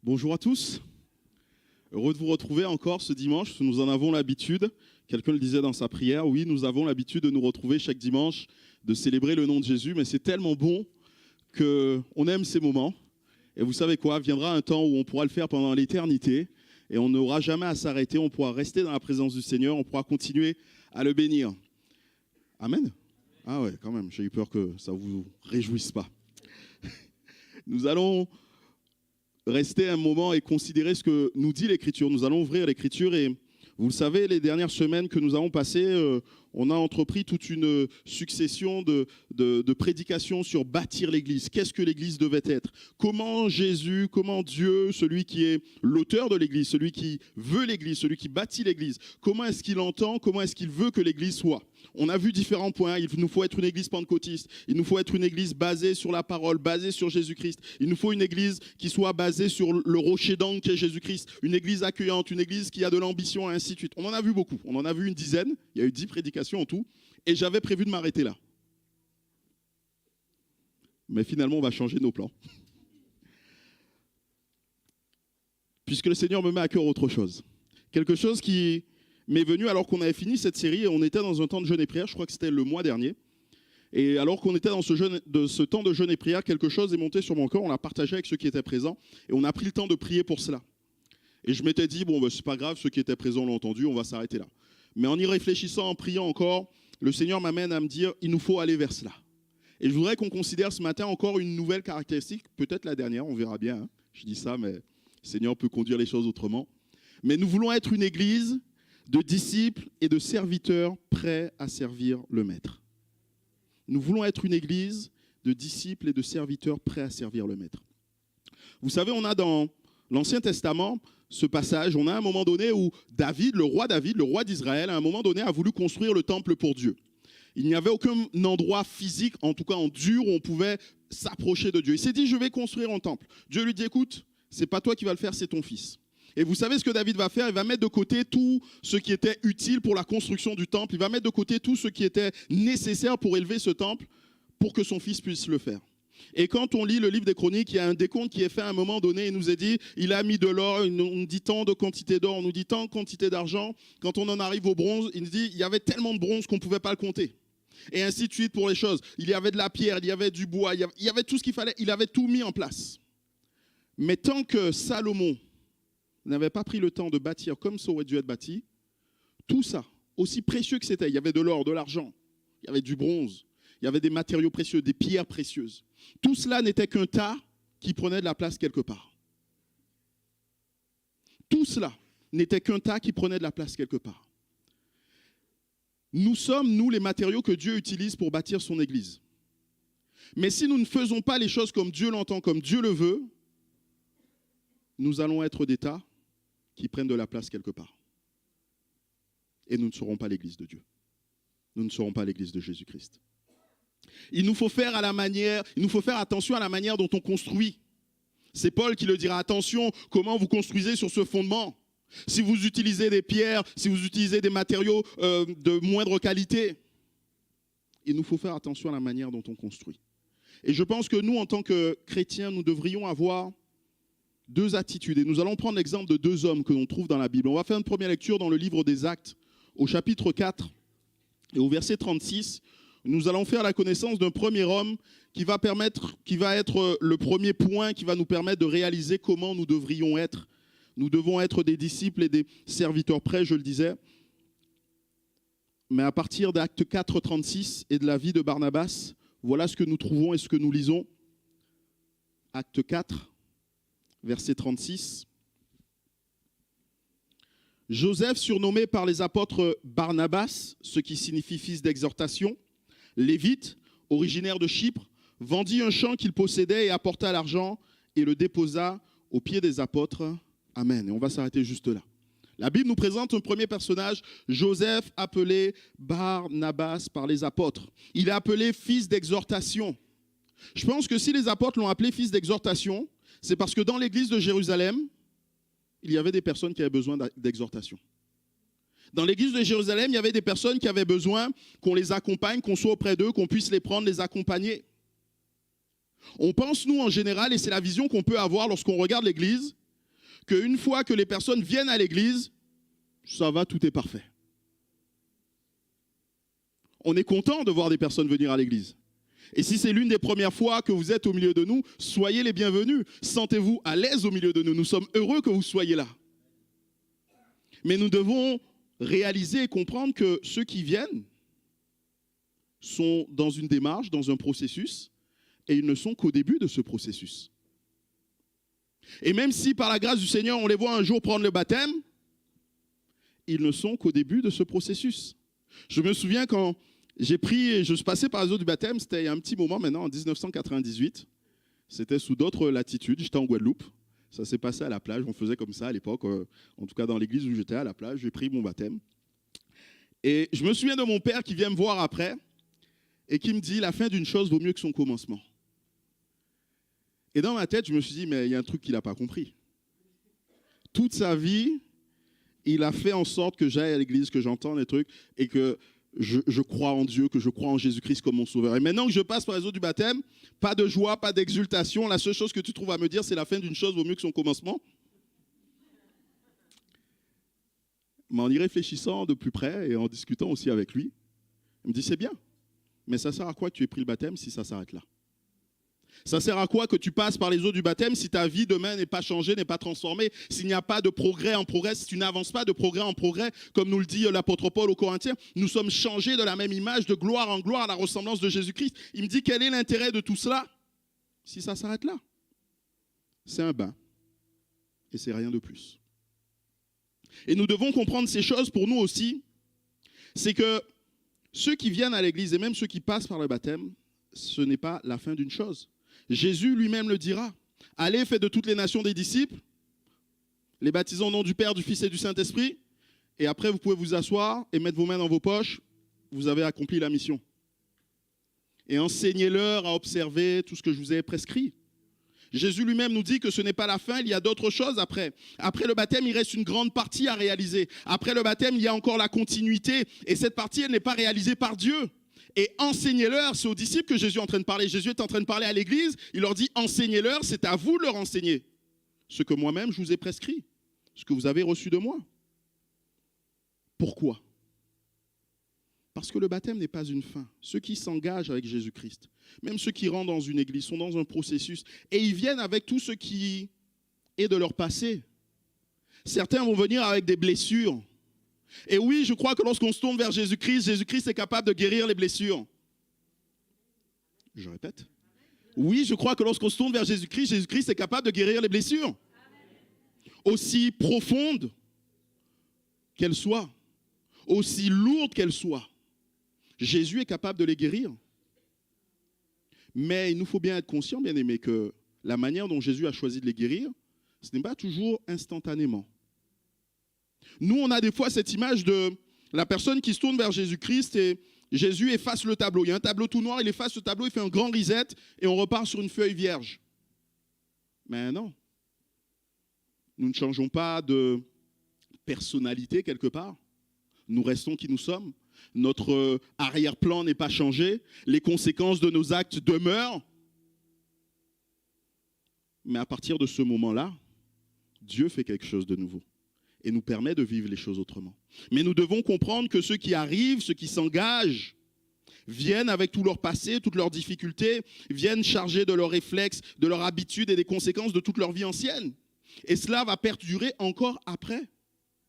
Bonjour à tous, heureux de vous retrouver encore ce dimanche, nous en avons l'habitude, quelqu'un le disait dans sa prière, oui nous avons l'habitude de nous retrouver chaque dimanche, de célébrer le nom de Jésus, mais c'est tellement bon qu'on aime ces moments, et vous savez quoi, viendra un temps où on pourra le faire pendant l'éternité, et on n'aura jamais à s'arrêter, on pourra rester dans la présence du Seigneur, on pourra continuer à le bénir. Amen. Ah ouais, quand même, j'ai eu peur que ça ne vous réjouisse pas. Nous allons rester un moment et considérer ce que nous dit l'Écriture. Nous allons ouvrir l'Écriture et vous le savez, les dernières semaines que nous avons passées, on a entrepris toute une succession de prédications sur bâtir l'Église. Qu'est-ce que l'Église devait être? Comment Jésus, comment Dieu, celui qui est l'auteur de l'Église, celui qui veut l'Église, celui qui bâtit l'Église, comment est-ce qu'il entend, comment est-ce qu'il veut que l'Église soit? On a vu différents points. Il nous faut être une église pentecôtiste. Il nous faut être une église basée sur la parole, basée sur Jésus-Christ. Il nous faut une église qui soit basée sur le rocher d'angle qui est Jésus-Christ. Une église accueillante, une église qui a de l'ambition et ainsi de suite. On en a vu beaucoup. On en a vu une dizaine. Il y a eu 10 prédications en tout. Et j'avais prévu de m'arrêter là. Mais finalement, on va changer nos plans. Puisque le Seigneur me met à cœur autre chose. Quelque chose qui m'est venu alors qu'on avait fini cette série et on était dans un temps de jeûne et prière, je crois que c'était le mois dernier. Et alors qu'on était dans ce temps de jeûne et prière, quelque chose est monté sur mon cœur, on l'a partagé avec ceux qui étaient présents et on a pris le temps de prier pour cela. Et je m'étais dit, bon, ben, c'est pas grave, ceux qui étaient présents l'ont entendu, on va s'arrêter là. Mais en y réfléchissant, en priant encore, le Seigneur m'amène à me dire, il nous faut aller vers cela. Et je voudrais qu'on considère ce matin encore une nouvelle caractéristique, peut-être la dernière, on verra bien. Hein. Je dis ça, mais le Seigneur peut conduire les choses autrement. Mais nous voulons être une église de disciples et de serviteurs prêts à servir le Maître. Nous voulons être une église de disciples et de serviteurs prêts à servir le Maître. Vous savez, on a dans l'Ancien Testament ce passage, on a un moment donné où David, le roi d'Israël, à un moment donné a voulu construire le temple pour Dieu. Il n'y avait aucun endroit physique, en tout cas en dur, où on pouvait s'approcher de Dieu. Il s'est dit, je vais construire un temple. Dieu lui dit, écoute, c'est pas toi qui vas le faire, c'est ton fils. Et vous savez ce que David va faire? Il va mettre de côté tout ce qui était utile pour la construction du temple. Il va mettre de côté tout ce qui était nécessaire pour élever ce temple, pour que son fils puisse le faire. Et quand on lit le livre des Chroniques, il y a un décompte qui est fait à un moment donné. Il nous est dit, il a mis de l'or, on nous dit tant de quantité d'or, on nous dit tant de quantité d'argent. Quand on en arrive au bronze, il nous dit, il y avait tellement de bronze qu'on ne pouvait pas le compter. Et ainsi de suite pour les choses. Il y avait de la pierre, il y avait du bois, il y avait tout ce qu'il fallait. Il avait tout mis en place. Mais tant que Salomon n'avait pas pris le temps de bâtir comme ça aurait dû être bâti, tout ça, aussi précieux que c'était, il y avait de l'or, de l'argent, il y avait du bronze, il y avait des matériaux précieux, des pierres précieuses. Tout cela n'était qu'un tas qui prenait de la place quelque part. Tout cela n'était qu'un tas qui prenait de la place quelque part. Nous sommes, nous, les matériaux que Dieu utilise pour bâtir son Église. Mais si nous ne faisons pas les choses comme Dieu l'entend, comme Dieu le veut, nous allons être des tas qui prennent de la place quelque part. Et nous ne serons pas l'Église de Dieu. Nous ne serons pas l'Église de Jésus-Christ. Il nous faut faire attention à la manière dont on construit. C'est Paul qui le dira, attention, comment vous construisez sur ce fondement. Si vous utilisez des pierres, si vous utilisez des matériaux de moindre qualité, il nous faut faire attention à la manière dont on construit. Et je pense que nous, en tant que chrétiens, nous devrions avoir deux attitudes. Et nous allons prendre l'exemple de deux hommes que l'on trouve dans la Bible. On va faire une première lecture dans le livre des Actes, au chapitre 4 et au verset 36. Nous allons faire la connaissance d'un premier homme qui va être le premier point qui va nous permettre de réaliser comment nous devrions être. Nous devons être des disciples et des serviteurs prêts, je le disais. Mais à partir d'Actes 4, 36 et de la vie de Barnabas, voilà ce que nous trouvons et ce que nous lisons. Actes 4. Verset 36. Joseph, surnommé par les apôtres Barnabas, ce qui signifie fils d'exhortation, lévite, originaire de Chypre, vendit un champ qu'il possédait et apporta l'argent et le déposa aux pieds des apôtres. Amen. Et on va s'arrêter juste là. La Bible nous présente un premier personnage, Joseph, appelé Barnabas par les apôtres. Il est appelé fils d'exhortation. Je pense que si les apôtres l'ont appelé fils d'exhortation, c'est parce que dans l'église de Jérusalem, il y avait des personnes qui avaient besoin d'exhortation. Dans l'église de Jérusalem, il y avait des personnes qui avaient besoin qu'on les accompagne, qu'on soit auprès d'eux, qu'on puisse les prendre, les accompagner. On pense, nous, en général, et c'est la vision qu'on peut avoir lorsqu'on regarde l'église, qu'une fois que les personnes viennent à l'église, ça va, tout est parfait. On est content de voir des personnes venir à l'église. Et si c'est l'une des premières fois que vous êtes au milieu de nous, soyez les bienvenus. Sentez-vous à l'aise au milieu de nous. Nous sommes heureux que vous soyez là. Mais nous devons réaliser et comprendre que ceux qui viennent sont dans une démarche, dans un processus, et ils ne sont qu'au début de ce processus. Et même si par la grâce du Seigneur, on les voit un jour prendre le baptême, ils ne sont qu'au début de ce processus. Je me souviens quand je suis passé par les eaux du baptême, c'était il y a un petit moment maintenant, en 1998. C'était sous d'autres latitudes, j'étais en Guadeloupe. Ça s'est passé à la plage, on faisait comme ça à l'époque, en tout cas dans l'église où j'étais à la plage, j'ai pris mon baptême. Et je me souviens de mon père qui vient me voir après et qui me dit « La fin d'une chose vaut mieux que son commencement ». Et dans ma tête, je me suis dit « Mais il y a un truc qu'il n'a pas compris ». Toute sa vie, il a fait en sorte que j'aille à l'église, que j'entende des trucs et que je crois en Dieu, que je crois en Jésus-Christ comme mon sauveur. Et maintenant que je passe par les eaux du baptême, pas de joie, pas d'exultation. La seule chose que tu trouves à me dire, c'est la fin d'une chose vaut mieux que son commencement. Mais en y réfléchissant de plus près et en discutant aussi avec lui, il me dit c'est bien, mais ça sert à quoi que tu aies pris le baptême si ça s'arrête là? Ça sert à quoi que tu passes par les eaux du baptême si ta vie demain n'est pas changée, n'est pas transformée, s'il n'y a pas de progrès en progrès, si tu n'avances pas de progrès en progrès, comme nous le dit l'apôtre Paul aux Corinthiens, nous sommes changés de la même image, de gloire en gloire, à la ressemblance de Jésus-Christ. Il me dit quel est l'intérêt de tout cela si ça s'arrête là? C'est un bain et c'est rien de plus. Et nous devons comprendre ces choses pour nous aussi, c'est que ceux qui viennent à l'église et même ceux qui passent par le baptême, ce n'est pas la fin d'une chose. Jésus lui-même le dira. Allez, faites de toutes les nations des disciples, les baptisons au nom du Père, du Fils et du Saint-Esprit, et après vous pouvez vous asseoir et mettre vos mains dans vos poches, vous avez accompli la mission. Et enseignez-leur à observer tout ce que je vous ai prescrit. Jésus lui-même nous dit que ce n'est pas la fin, il y a d'autres choses après. Après le baptême, il reste une grande partie à réaliser. Après le baptême, il y a encore la continuité, et cette partie, elle n'est pas réalisée par Dieu. Et enseignez-leur, c'est aux disciples que Jésus est en train de parler. Jésus est en train de parler à l'église, il leur dit enseignez-leur, c'est à vous de leur enseigner ce que moi-même je vous ai prescrit, ce que vous avez reçu de moi. Pourquoi? Parce que le baptême n'est pas une fin. Ceux qui s'engagent avec Jésus-Christ, même ceux qui rentrent dans une église, sont dans un processus et ils viennent avec tout ce qui est de leur passé. Certains vont venir avec des blessures. Et oui, je crois que lorsqu'on se tourne vers Jésus-Christ, Jésus-Christ est capable de guérir les blessures. Je répète. Oui, je crois que lorsqu'on se tourne vers Jésus-Christ, Jésus-Christ est capable de guérir les blessures. Aussi profondes qu'elles soient, aussi lourdes qu'elles soient. Jésus est capable de les guérir. Mais il nous faut bien être conscient, bien aimés, que la manière dont Jésus a choisi de les guérir, ce n'est pas toujours instantanément. Nous, on a des fois cette image de la personne qui se tourne vers Jésus-Christ et Jésus efface le tableau. Il y a un tableau tout noir, il efface le tableau, il fait un grand reset et on repart sur une feuille vierge. Mais non. Nous ne changeons pas de personnalité quelque part. Nous restons qui nous sommes. Notre arrière-plan n'est pas changé. Les conséquences de nos actes demeurent. Mais à partir de ce moment-là, Dieu fait quelque chose de nouveau et nous permet de vivre les choses autrement. Mais nous devons comprendre que ceux qui arrivent, ceux qui s'engagent, viennent avec tout leur passé, toutes leurs difficultés, viennent chargés de leurs réflexes, de leurs habitudes et des conséquences de toute leur vie ancienne. Et cela va perdurer encore après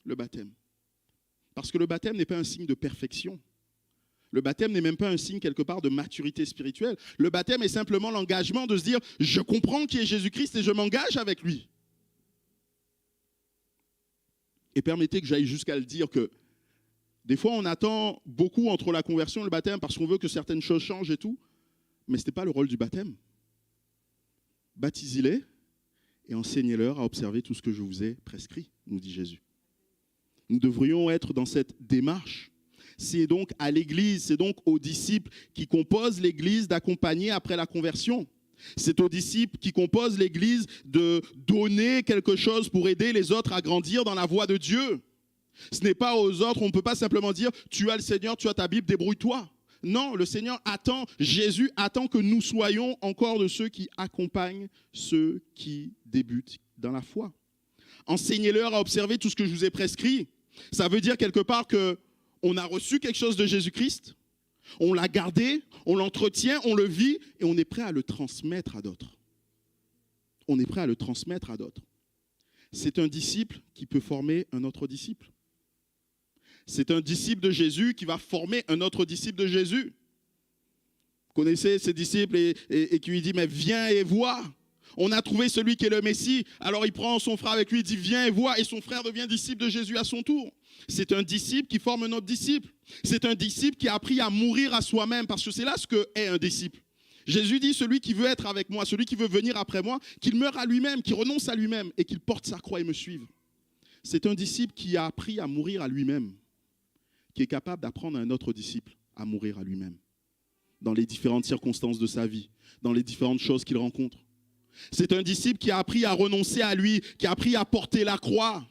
le baptême. Parce que le baptême n'est pas un signe de perfection. Le baptême n'est même pas un signe quelque part de maturité spirituelle. Le baptême est simplement l'engagement de se dire « Je comprends qui est Jésus-Christ et je m'engage avec lui ». Et permettez que j'aille jusqu'à le dire que des fois on attend beaucoup entre la conversion et le baptême parce qu'on veut que certaines choses changent et tout. Mais ce n'est pas le rôle du baptême. Baptisez-les et enseignez-leur à observer tout ce que je vous ai prescrit, nous dit Jésus. Nous devrions être dans cette démarche. C'est donc à l'Église, c'est donc aux disciples qui composent l'Église d'accompagner après la conversion. C'est aux disciples qui composent l'Église de donner quelque chose pour aider les autres à grandir dans la voie de Dieu. Ce n'est pas aux autres, on ne peut pas simplement dire « Tu as le Seigneur, tu as ta Bible, débrouille-toi ». Non, le Seigneur attend, Jésus attend que nous soyons encore de ceux qui accompagnent ceux qui débutent dans la foi. enseignez-leur à observer tout ce que je vous ai prescrit. Ça veut dire quelque part qu'on a reçu quelque chose de Jésus-Christ, on l'a gardé, on l'entretient, on le vit et on est prêt à le transmettre à d'autres. On est prêt à le transmettre à d'autres. C'est un disciple qui peut former un autre disciple. C'est un disciple de Jésus qui va former un autre disciple de Jésus. Vous connaissez ces disciples et qui lui dit, mais viens et vois. On a trouvé celui qui est le Messie. Alors il prend son frère avec lui, il dit, viens et vois. Et son frère devient disciple de Jésus à son tour. C'est un disciple qui forme un autre disciple. C'est un disciple qui a appris à mourir à soi-même, parce que c'est là ce qu'est un disciple. Jésus dit, celui qui veut être avec moi, celui qui veut venir après moi, qu'il meure à lui-même, qu'il renonce à lui-même et qu'il porte sa croix et me suive. C'est un disciple qui a appris à mourir à lui-même, qui est capable d'apprendre à un autre disciple à mourir à lui-même, dans les différentes circonstances de sa vie, dans les différentes choses qu'il rencontre. C'est un disciple qui a appris à renoncer à lui, qui a appris à porter la croix,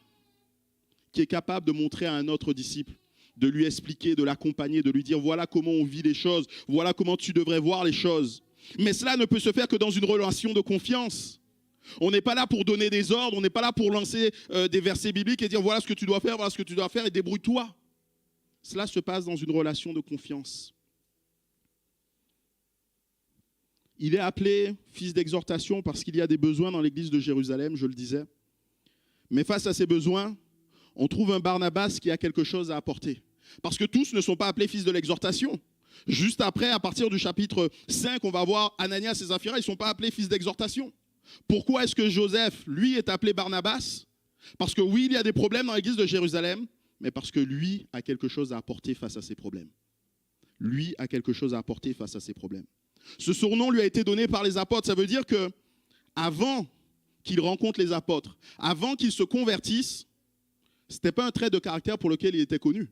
qui est capable de montrer à un autre disciple, de lui expliquer, de l'accompagner, de lui dire voilà comment on vit les choses, voilà comment tu devrais voir les choses. Mais cela ne peut se faire que dans une relation de confiance. On n'est pas là pour donner des ordres, on n'est pas là pour lancer des versets bibliques et dire voilà ce que tu dois faire, voilà ce que tu dois faire et débrouille-toi. Cela se passe dans une relation de confiance. Il est appelé fils d'exhortation parce qu'il y a des besoins dans l'église de Jérusalem, je le disais. Mais face à ces besoins, on trouve un Barnabas qui a quelque chose à apporter. Parce que tous ne sont pas appelés fils de l'exhortation. Juste après, à partir du chapitre 5, on va voir Ananias et Saphira, ils ne sont pas appelés fils d'exhortation. Pourquoi est-ce que Joseph, lui, est appelé Barnabas? Parce que oui, il y a des problèmes dans l'église de Jérusalem, mais parce que lui a quelque chose à apporter face à ces problèmes. Lui a quelque chose à apporter face à ces problèmes. Ce surnom lui a été donné par les apôtres. Ça veut dire que avant qu'il rencontre les apôtres, avant qu'il se convertisse, ce n'était pas un trait de caractère pour lequel il était connu.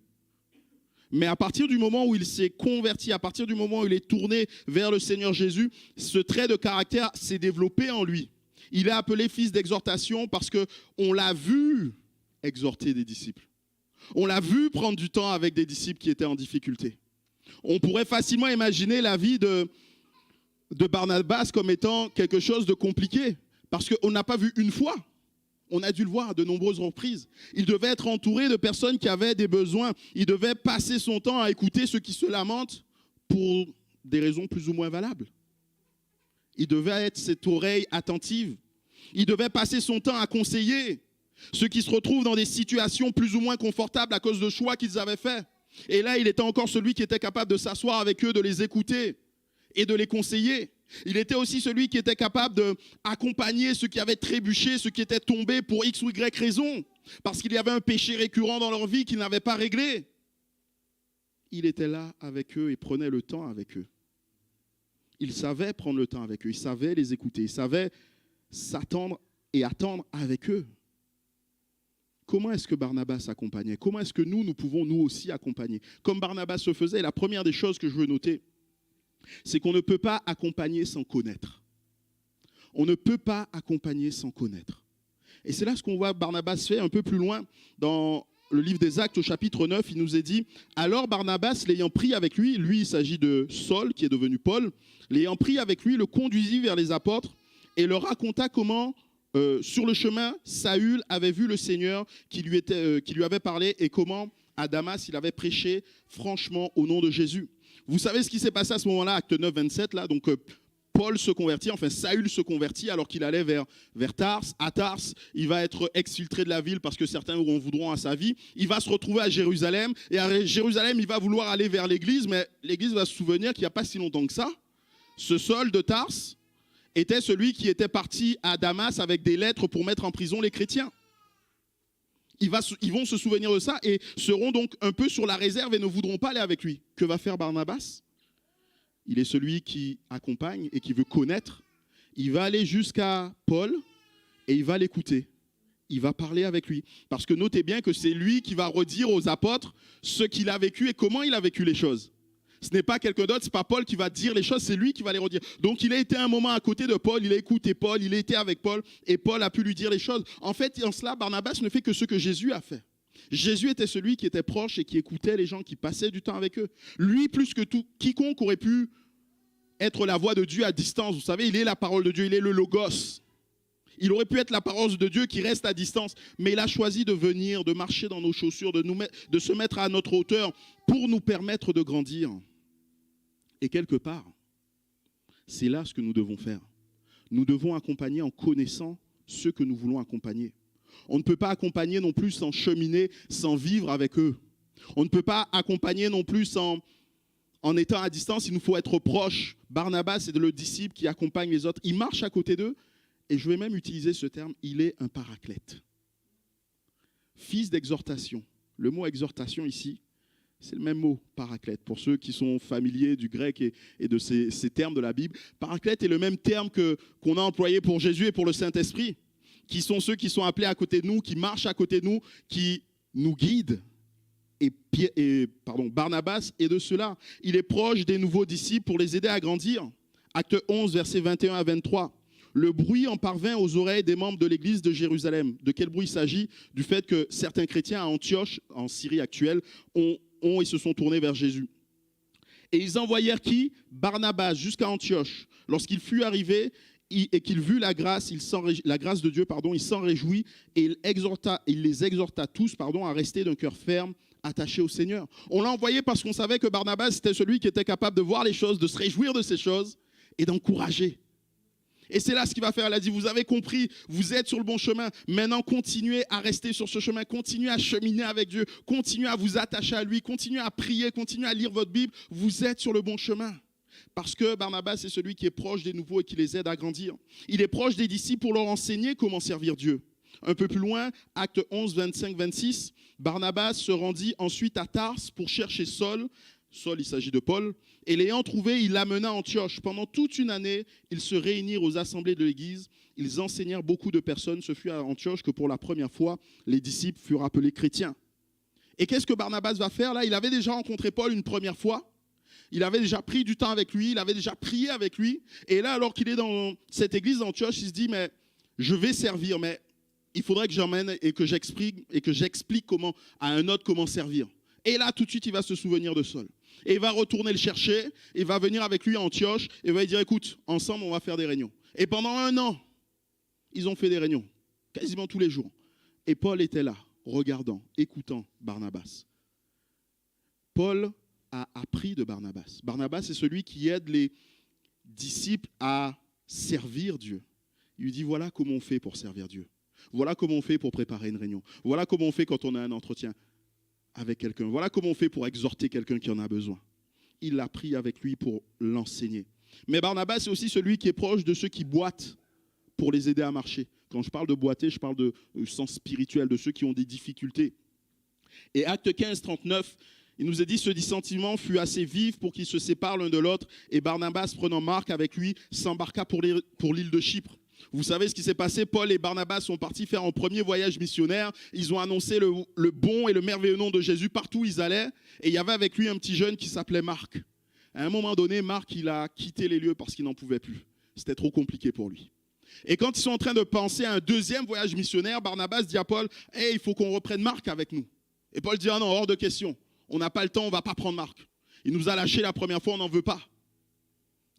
Mais à partir du moment où il s'est converti, à partir du moment où il est tourné vers le Seigneur Jésus, ce trait de caractère s'est développé en lui. Il est appelé fils d'exhortation parce qu'on l'a vu exhorter des disciples. On l'a vu prendre du temps avec des disciples qui étaient en difficulté. On pourrait facilement imaginer la vie de Barnabas comme étant quelque chose de compliqué, parce qu'on n'a pas vu une fois. On a dû le voir à de nombreuses reprises. Il devait être entouré de personnes qui avaient des besoins. Il devait passer son temps à écouter ceux qui se lamentent pour des raisons plus ou moins valables. Il devait être cette oreille attentive. Il devait passer son temps à conseiller ceux qui se retrouvent dans des situations plus ou moins confortables à cause de choix qu'ils avaient faits. Et là, il était encore celui qui était capable de s'asseoir avec eux, de les écouter et de les conseiller. Il était aussi celui qui était capable d'accompagner ceux qui avaient trébuché, ceux qui étaient tombés pour X ou Y raison, parce qu'il y avait un péché récurrent dans leur vie qu'ils n'avaient pas réglé. Il était là avec eux et prenait le temps avec eux. Il savait prendre le temps avec eux, il savait les écouter, il savait s'attendre et attendre avec eux. Comment est-ce que Barnabas accompagnait? Comment est-ce que nous pouvons nous aussi accompagner? Comme Barnabas le faisait, la première des choses que je veux noter, c'est qu'on ne peut pas accompagner sans connaître. On ne peut pas accompagner sans connaître. Et c'est là ce qu'on voit Barnabas faire un peu plus loin dans le livre des Actes au chapitre 9. Il nous est dit, alors Barnabas, l'ayant pris avec lui, il s'agit de Saul qui est devenu Paul, l'ayant pris avec lui, le conduisit vers les apôtres et leur raconta comment sur le chemin, Saül avait vu le Seigneur qui lui avait parlé et comment à Damas, il avait prêché franchement au nom de Jésus. Vous savez ce qui s'est passé à ce moment-là, acte 9, 27, là, donc Paul se convertit, enfin Saül se convertit alors qu'il allait vers Tars. À Tars, il va être exfiltré de la ville parce que certains en voudront à sa vie. Il va se retrouver à Jérusalem et à Jérusalem, il va vouloir aller vers l'église, mais l'église va se souvenir qu'il n'y a pas si longtemps que ça. Ce Saul de Tars était celui qui était parti à Damas avec des lettres pour mettre en prison les chrétiens. Ils vont se souvenir de ça et seront donc un peu sur la réserve et ne voudront pas aller avec lui. Que va faire Barnabas? Il est celui qui accompagne et qui veut connaître. Il va aller jusqu'à Paul et il va l'écouter. Il va parler avec lui. Parce que notez bien que c'est lui qui va redire aux apôtres ce qu'il a vécu et comment il a vécu les choses. Ce n'est pas quelqu'un d'autre, ce n'est pas Paul qui va dire les choses, c'est lui qui va les redire. Donc il a été un moment à côté de Paul, il a écouté Paul, il a été avec Paul et Paul a pu lui dire les choses. En fait, en cela, Barnabas ne fait que ce que Jésus a fait. Jésus était celui qui était proche et qui écoutait les gens, qui passait du temps avec eux. Lui, plus que tout, quiconque aurait pu être la voix de Dieu à distance. Vous savez, il est la parole de Dieu, il est le Logos. Il aurait pu être la parole de Dieu qui reste à distance, mais il a choisi de venir, de marcher dans nos chaussures, de se mettre à notre hauteur pour nous permettre de grandir. Et quelque part, c'est là ce que nous devons faire. Nous devons accompagner en connaissant ceux que nous voulons accompagner. On ne peut pas accompagner non plus sans cheminer, sans vivre avec eux. On ne peut pas accompagner non plus en étant à distance, il nous faut être proche. Barnabas est le disciple qui accompagne les autres. Il marche à côté d'eux, et je vais même utiliser ce terme, il est un paraclète. Fils d'exhortation. Le mot exhortation ici, c'est le même mot, paraclète. Pour ceux qui sont familiers du grec et de ces termes de la Bible, paraclète est le même terme qu'on a employé pour Jésus et pour le Saint-Esprit, qui sont ceux qui sont appelés à côté de nous, qui marchent à côté de nous, qui nous guident. Barnabas est de cela. Il est proche des nouveaux disciples pour les aider à grandir. Acte 11, versets 21 à 23. Le bruit en parvint aux oreilles des membres de l'église de Jérusalem. De quel bruit il s'agit? Du fait que certains chrétiens à Antioche, en Syrie actuelle, ont et se sont tournés vers Jésus. Et ils envoyèrent qui? Barnabas jusqu'à Antioche. Lorsqu'il fut arrivé et qu'il vit la grâce de Dieu, il s'en réjouit et il les exhorta tous à rester d'un cœur ferme, attaché au Seigneur. On l'a envoyé parce qu'on savait que Barnabas était celui qui était capable de voir les choses, de se réjouir de ces choses et d'encourager. Et c'est là ce qu'il va faire. Il a dit, vous avez compris, vous êtes sur le bon chemin. Maintenant, continuez à rester sur ce chemin. Continuez à cheminer avec Dieu. Continuez à vous attacher à lui. Continuez à prier. Continuez à lire votre Bible. Vous êtes sur le bon chemin. Parce que Barnabas, c'est celui qui est proche des nouveaux et qui les aide à grandir. Il est proche des disciples pour leur enseigner comment servir Dieu. Un peu plus loin, acte 11, 25, 26, Barnabas se rendit ensuite à Tarse pour chercher Saul. Saul, il s'agit de Paul. Et l'ayant trouvé, il l'amena à Antioche. Pendant toute une année, ils se réunirent aux assemblées de l'église. Ils enseignèrent beaucoup de personnes. Ce fut à Antioche que pour la première fois, les disciples furent appelés chrétiens. Et qu'est-ce que Barnabas va faire là? Il avait déjà rencontré Paul une première fois. Il avait déjà pris du temps avec lui. Il avait déjà prié avec lui. Et là, alors qu'il est dans cette église d'Antioche, il se dit, mais je vais servir, mais il faudrait que j'emmène et que j'explique à un autre comment servir. Et là, tout de suite, il va se souvenir de Saul. Et il va retourner le chercher, il va venir avec lui à Antioche, et il va lui dire, écoute, ensemble, on va faire des réunions. Et pendant 1 an, ils ont fait des réunions, quasiment tous les jours. Et Paul était là, regardant, écoutant Barnabas. Paul a appris de Barnabas. Barnabas est celui qui aide les disciples à servir Dieu. Il lui dit, voilà comment on fait pour servir Dieu. Voilà comment on fait pour préparer une réunion. Voilà comment on fait quand on a un entretien avec quelqu'un. Voilà comment on fait pour exhorter quelqu'un qui en a besoin. Il l'a pris avec lui pour l'enseigner. Mais Barnabas, c'est aussi celui qui est proche de ceux qui boitent pour les aider à marcher. Quand je parle de boiter, je parle de sens spirituel, de ceux qui ont des difficultés. Et acte 15, 39, il nous est dit, ce dissentiment fut assez vif pour qu'ils se séparent l'un de l'autre. Et Barnabas, prenant Marc avec lui, s'embarqua pour l'île de Chypre. Vous savez ce qui s'est passé? Paul et Barnabas sont partis faire un premier voyage missionnaire. Ils ont annoncé le bon et le merveilleux nom de Jésus partout où ils allaient. Et il y avait avec lui un petit jeune qui s'appelait Marc. À un moment donné, Marc, il a quitté les lieux parce qu'il n'en pouvait plus. C'était trop compliqué pour lui. Et quand ils sont en train de penser à un deuxième voyage missionnaire, Barnabas dit à Paul, « Hey, il faut qu'on reprenne Marc avec nous. » Et Paul dit, « Ah non, hors de question. On n'a pas le temps, on ne va pas prendre Marc. Il nous a lâchés la première fois, on n'en veut pas. »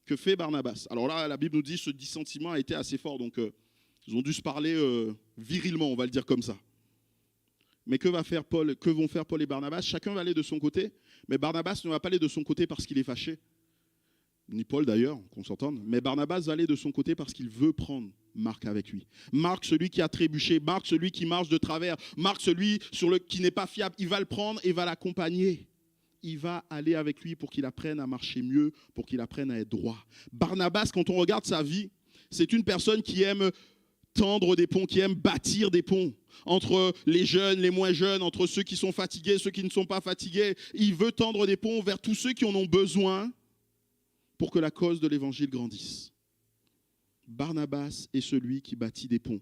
Que fait Barnabas? Alors là, la Bible nous dit que ce dissentiment a été assez fort, donc ils ont dû se parler virilement, on va le dire comme ça. Mais que vont faire Paul et Barnabas? Chacun va aller de son côté, mais Barnabas ne va pas aller de son côté parce qu'il est fâché, ni Paul d'ailleurs, qu'on s'entende, mais Barnabas va aller de son côté parce qu'il veut prendre Marc avec lui. Marc, celui qui a trébuché, Marc, celui qui marche de travers, Marc, celui qui n'est pas fiable, il va le prendre et va l'accompagner. Il va aller avec lui pour qu'il apprenne à marcher mieux, pour qu'il apprenne à être droit. Barnabas, quand on regarde sa vie, c'est une personne qui aime tendre des ponts, qui aime bâtir des ponts entre les jeunes, les moins jeunes, entre ceux qui sont fatigués, ceux qui ne sont pas fatigués. Il veut tendre des ponts vers tous ceux qui en ont besoin pour que la cause de l'évangile grandisse. Barnabas est celui qui bâtit des ponts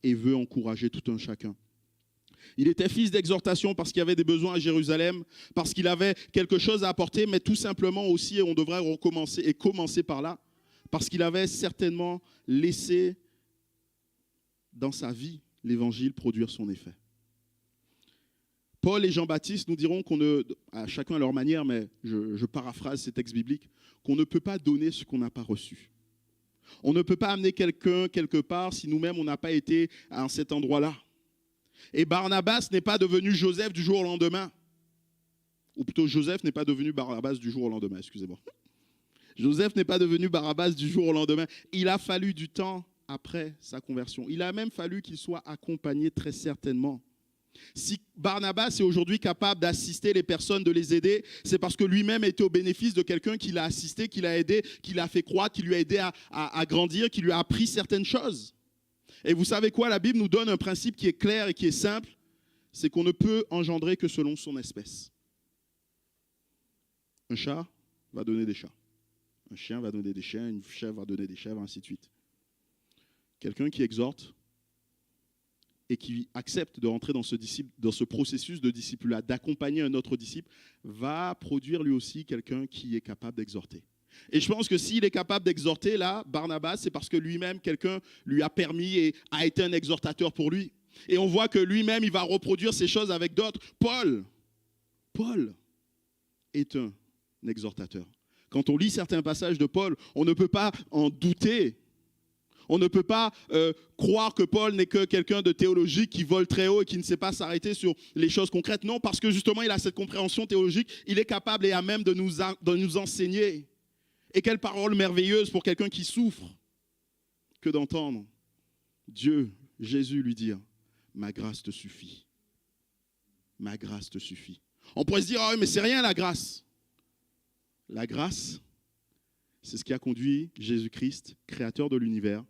et veut encourager tout un chacun. Il était fils d'exhortation parce qu'il y avait des besoins à Jérusalem, parce qu'il avait quelque chose à apporter, mais tout simplement aussi, et on devrait commencer par là, parce qu'il avait certainement laissé dans sa vie l'évangile produire son effet. Paul et Jean-Baptiste nous diront à chacun à leur manière, mais je paraphrase ces textes bibliques, qu'on ne peut pas donner ce qu'on n'a pas reçu. On ne peut pas amener quelqu'un quelque part si nous-mêmes on n'a pas été à cet endroit-là. Et Barnabas n'est pas devenu Joseph du jour au lendemain. Ou plutôt Joseph n'est pas devenu Barnabas du jour au lendemain, excusez-moi. Joseph n'est pas devenu Barnabas du jour au lendemain. Il a fallu du temps après sa conversion. Il a même fallu qu'il soit accompagné très certainement. Si Barnabas est aujourd'hui capable d'assister les personnes, de les aider, c'est parce que lui-même était au bénéfice de quelqu'un qui l'a assisté, qui l'a aidé, qui l'a fait croître, qui lui a aidé à grandir, qui lui a appris certaines choses. Et vous savez quoi? La Bible nous donne un principe qui est clair et qui est simple, c'est qu'on ne peut engendrer que selon son espèce. Un chat va donner des chats. Un chien va donner des chiens, une chèvre va donner des chèvres, ainsi de suite. Quelqu'un qui exhorte et qui accepte de rentrer dans ce processus de disciple-là, d'accompagner un autre disciple, va produire lui aussi quelqu'un qui est capable d'exhorter. Et je pense que s'il est capable d'exhorter, là, Barnabas, c'est parce que lui-même, quelqu'un lui a permis et a été un exhortateur pour lui. Et on voit que lui-même, il va reproduire ces choses avec d'autres. Paul est un exhortateur. Quand on lit certains passages de Paul, on ne peut pas en douter. On ne peut pas croire que Paul n'est que quelqu'un de théologique qui vole très haut et qui ne sait pas s'arrêter sur les choses concrètes. Non, parce que justement, il a cette compréhension théologique. Il est capable et à même de nous enseigner. Et quelle parole merveilleuse pour quelqu'un qui souffre que d'entendre Dieu, Jésus lui dire « Ma grâce te suffit. Ma grâce te suffit. » On pourrait se dire « Ah, mais c'est rien la grâce. » La grâce, c'est ce qui a conduit Jésus-Christ, créateur de l'univers,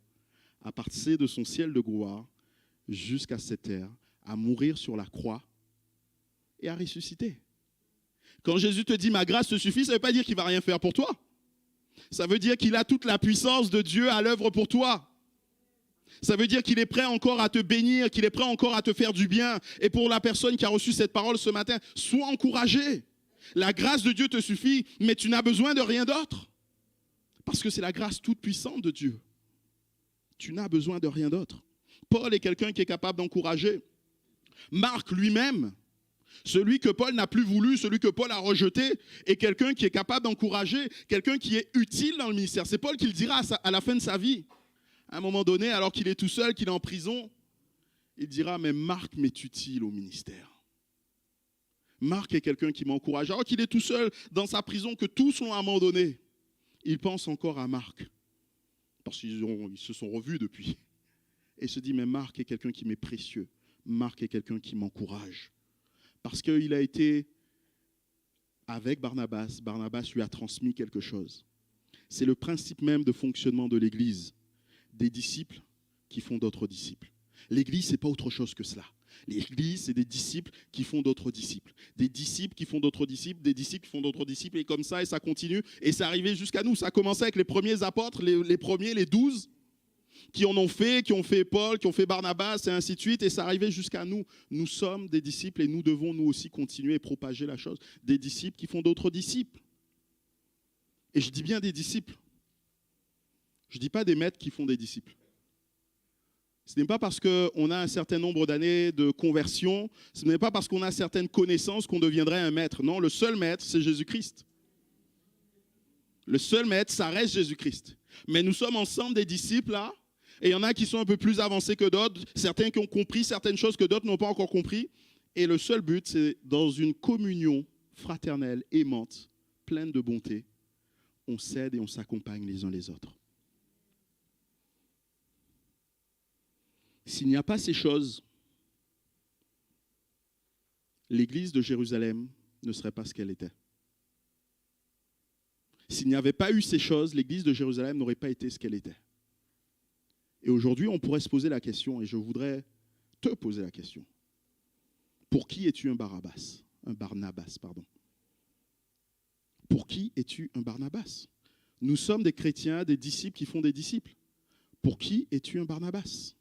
à passer de son ciel de gloire jusqu'à cette terre, à mourir sur la croix et à ressusciter. Quand Jésus te dit « Ma grâce te suffit », ça ne veut pas dire qu'il ne va rien faire pour toi. Ça veut dire qu'il a toute la puissance de Dieu à l'œuvre pour toi. Ça veut dire qu'il est prêt encore à te bénir, qu'il est prêt encore à te faire du bien. Et pour la personne qui a reçu cette parole ce matin, sois encouragé. La grâce de Dieu te suffit, mais tu n'as besoin de rien d'autre. Parce que c'est la grâce toute puissante de Dieu. Tu n'as besoin de rien d'autre. Paul est quelqu'un qui est capable d'encourager. Marc lui-même, celui que Paul n'a plus voulu, celui que Paul a rejeté, est quelqu'un qui est capable d'encourager, quelqu'un qui est utile dans le ministère. C'est Paul qui le dira à la fin de sa vie. À un moment donné, alors qu'il est tout seul, qu'il est en prison, il dira « Mais Marc m'est utile au ministère. » Marc est quelqu'un qui m'encourage. Alors qu'il est tout seul dans sa prison, que tous l'ont abandonné, il pense encore à Marc. Parce qu'ils se sont revus depuis. Et se dit « Mais Marc est quelqu'un qui m'est précieux. Marc est quelqu'un qui m'encourage. » Parce qu'il a été avec Barnabas. Barnabas lui a transmis quelque chose. C'est le principe même de fonctionnement de l'Église. Des disciples qui font d'autres disciples. L'Église, ce n'est pas autre chose que cela. L'Église, c'est des disciples qui font d'autres disciples. Des disciples qui font d'autres disciples, des disciples qui font d'autres disciples, et comme ça, et ça continue. Et c'est arrivé jusqu'à nous. Ça a commencé avec les premiers apôtres, les premiers, les 12, qui en ont fait, qui ont fait Paul, qui ont fait Barnabas, et ainsi de suite. Et ça arrivait jusqu'à nous. Nous sommes des disciples et nous devons nous aussi continuer et propager la chose. Des disciples qui font d'autres disciples. Et je dis bien des disciples. Je ne dis pas des maîtres qui font des disciples. Ce n'est pas parce qu'on a un certain nombre d'années de conversion, ce n'est pas parce qu'on a certaines connaissances qu'on deviendrait un maître. Non, le seul maître, c'est Jésus-Christ. Le seul maître, ça reste Jésus-Christ. Mais nous sommes ensemble des disciples là, et il y en a qui sont un peu plus avancés que d'autres, certains qui ont compris certaines choses que d'autres n'ont pas encore compris. Et le seul but, c'est dans une communion fraternelle, aimante, pleine de bonté, on s'aide et on s'accompagne les uns les autres. S'il n'y a pas ces choses, l'église de Jérusalem ne serait pas ce qu'elle était. S'il n'y avait pas eu ces choses, l'église de Jérusalem n'aurait pas été ce qu'elle était. Et aujourd'hui, on pourrait se poser la question, et je voudrais te poser la question. Pour qui es-tu un Barnabas? Pour qui es-tu un Barnabas? Nous sommes des chrétiens, des disciples qui font des disciples. Pour qui es-tu un Barnabas?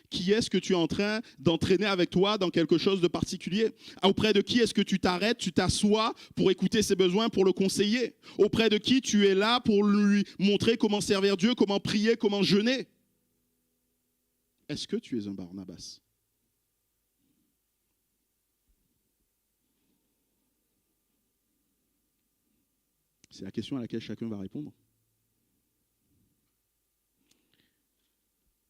Qui est-ce que tu es en train d'entraîner avec toi dans quelque chose de particulier? Auprès de qui est-ce que tu t'arrêtes, tu t'assois pour écouter ses besoins, pour le conseiller? Auprès de qui tu es là pour lui montrer comment servir Dieu, comment prier, comment jeûner? Est-ce que tu es un Barnabas? C'est la question à laquelle chacun va répondre.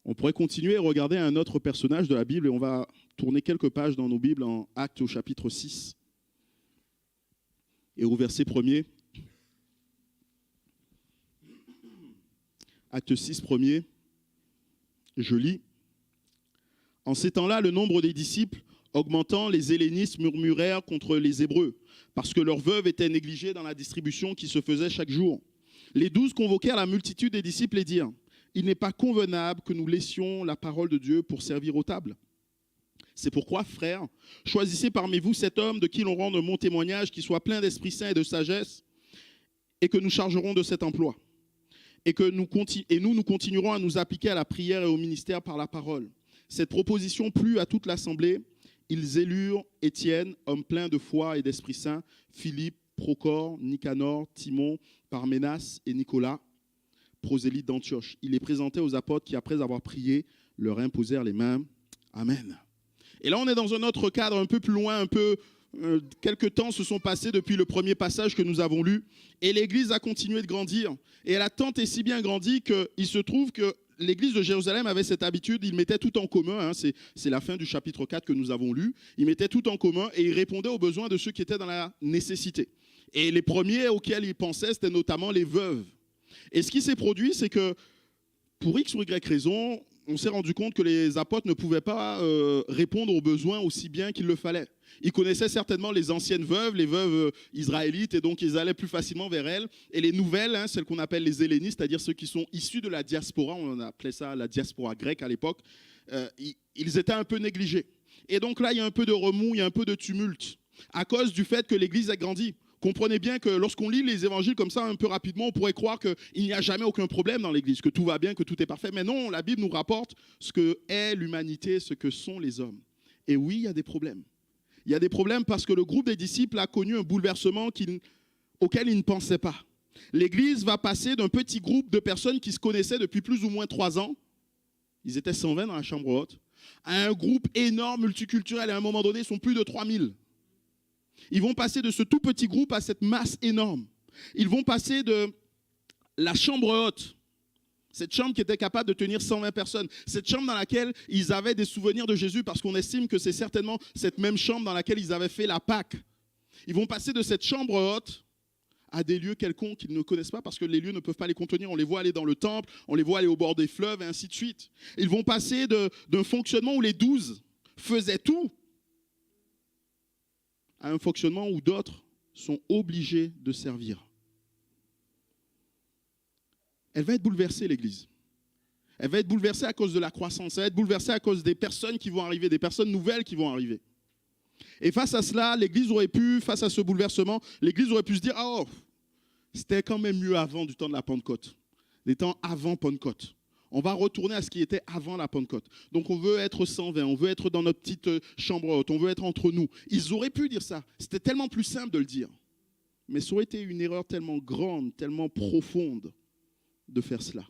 On pourrait continuer et regarder un autre personnage de la Bible et on va tourner quelques pages dans nos Bibles en Actes au chapitre 6 et au verset 1er. Acte 6, 1er, je lis. En ces temps-là, le nombre des disciples augmentant, les hellénistes murmurèrent contre les Hébreux, parce que leurs veuves étaient négligées dans la distribution qui se faisait chaque jour. Les 12 convoquèrent la multitude des disciples et dirent, « Il n'est pas convenable que nous laissions la parole de Dieu pour servir aux tables. C'est pourquoi, frères, choisissez parmi vous cet homme de qui l'on rende mon témoignage, qui soit plein d'Esprit Saint et de sagesse, et que nous chargerons de cet emploi. Et nous continuerons à nous appliquer à la prière et au ministère par la parole. » Cette proposition plut à toute l'assemblée. Ils élurent Étienne, homme plein de foi et d'Esprit Saint, Philippe, Procor, Nicanor, Timon, Parménas et Nicolas, prosélytes d'Antioche. Il les présentait aux apôtres qui, après avoir prié, leur imposèrent les mains. Amen. Et là, on est dans un autre cadre un peu plus loin, quelques temps se sont passés depuis le premier passage que nous avons lu, et l'Église a continué de grandir. Et elle a tant et si bien grandi qu'il se trouve que l'Église de Jérusalem avait cette habitude, ils mettaient tout en commun, c'est la fin du chapitre 4 que nous avons lu, ils mettaient tout en commun et ils répondaient aux besoins de ceux qui étaient dans la nécessité. Et les premiers auxquels ils pensaient, c'était notamment les veuves. Et ce qui s'est produit, c'est que pour X ou Y raison, on s'est rendu compte que les apôtres ne pouvaient pas répondre aux besoins aussi bien qu'il le fallait. Ils connaissaient certainement les anciennes veuves, les veuves israélites, et donc ils allaient plus facilement vers elles. Et les nouvelles, celles qu'on appelle les hellénistes, c'est-à-dire ceux qui sont issus de la diaspora, on appelait ça la diaspora grecque à l'époque, ils étaient un peu négligés. Et donc là, il y a un peu de remous, il y a un peu de tumulte, à cause du fait que l'Église a grandi. Comprenez bien que lorsqu'on lit les évangiles comme ça un peu rapidement, on pourrait croire qu'il n'y a jamais aucun problème dans l'Église, que tout va bien, que tout est parfait. Mais non, la Bible nous rapporte ce que est l'humanité, ce que sont les hommes. Et oui, il y a des problèmes. Il y a des problèmes parce que le groupe des disciples a connu un bouleversement auquel ils ne pensaient pas. L'Église va passer d'un petit groupe de personnes qui se connaissaient depuis plus ou moins 3 ans, ils étaient 120 dans la chambre haute, à un groupe énorme, multiculturel, et à un moment donné, ils sont plus de 3000. Ils vont passer de ce tout petit groupe à cette masse énorme. Ils vont passer de la chambre haute, cette chambre qui était capable de tenir 120 personnes, cette chambre dans laquelle ils avaient des souvenirs de Jésus, parce qu'on estime que c'est certainement cette même chambre dans laquelle ils avaient fait la Pâque. Ils vont passer de cette chambre haute à des lieux quelconques qu'ils ne connaissent pas, parce que les lieux ne peuvent pas les contenir. On les voit aller dans le temple, on les voit aller au bord des fleuves, et ainsi de suite. Ils vont passer d'un fonctionnement où les 12 faisaient tout, à un fonctionnement où d'autres sont obligés de servir. Elle va être bouleversée, l'Église. Elle va être bouleversée à cause de la croissance. Elle va être bouleversée à cause des personnes qui vont arriver, des personnes nouvelles qui vont arriver. Et face à cela, l'Église aurait pu, face à ce bouleversement, l'Église aurait pu se dire, oh, c'était quand même mieux avant du temps de la Pentecôte, des temps avant Pentecôte. On va retourner à ce qui était avant la Pentecôte. Donc on veut être 120, on veut être dans notre petite chambre haute, on veut être entre nous. Ils auraient pu dire ça. C'était tellement plus simple de le dire. Mais ça aurait été une erreur tellement grande, tellement profonde de faire cela.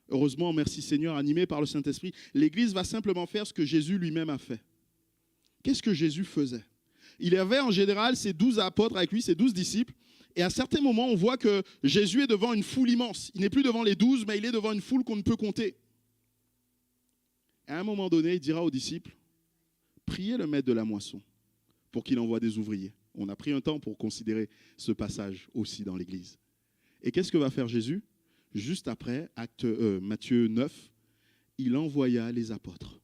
Heureusement, merci Seigneur, animé par le Saint-Esprit, l'Église va simplement faire ce que Jésus lui-même a fait. Qu'est-ce que Jésus faisait? Il avait en général ses 12 apôtres avec lui, ses 12 disciples, et à certains moments, on voit que Jésus est devant une foule immense. Il n'est plus devant les 12, mais il est devant une foule qu'on ne peut compter. Et à un moment donné, il dira aux disciples, priez le maître de la moisson pour qu'il envoie des ouvriers. On a pris un temps pour considérer ce passage aussi dans l'Église. Et qu'est-ce que va faire Jésus? Juste après, Matthieu 9, il envoya les apôtres.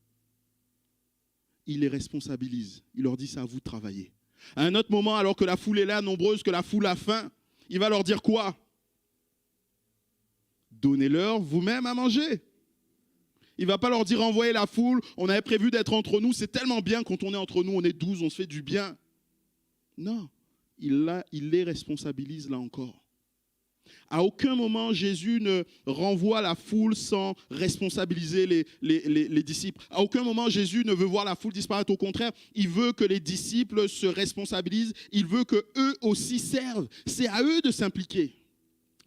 Il les responsabilise. Il leur dit, c'est à vous de travailler. À un autre moment, alors que la foule est là, nombreuse, que la foule a faim, il va leur dire quoi? Donnez-leur vous-même à manger. Il ne va pas leur dire, envoyez la foule, on avait prévu d'être entre nous, c'est tellement bien quand on est entre nous, on est 12, on se fait du bien. Non, il les responsabilise là encore. À aucun moment, Jésus ne renvoie la foule sans responsabiliser les disciples. À aucun moment, Jésus ne veut voir la foule disparaître. Au contraire, il veut que les disciples se responsabilisent. Il veut qu'eux aussi servent. C'est à eux de s'impliquer.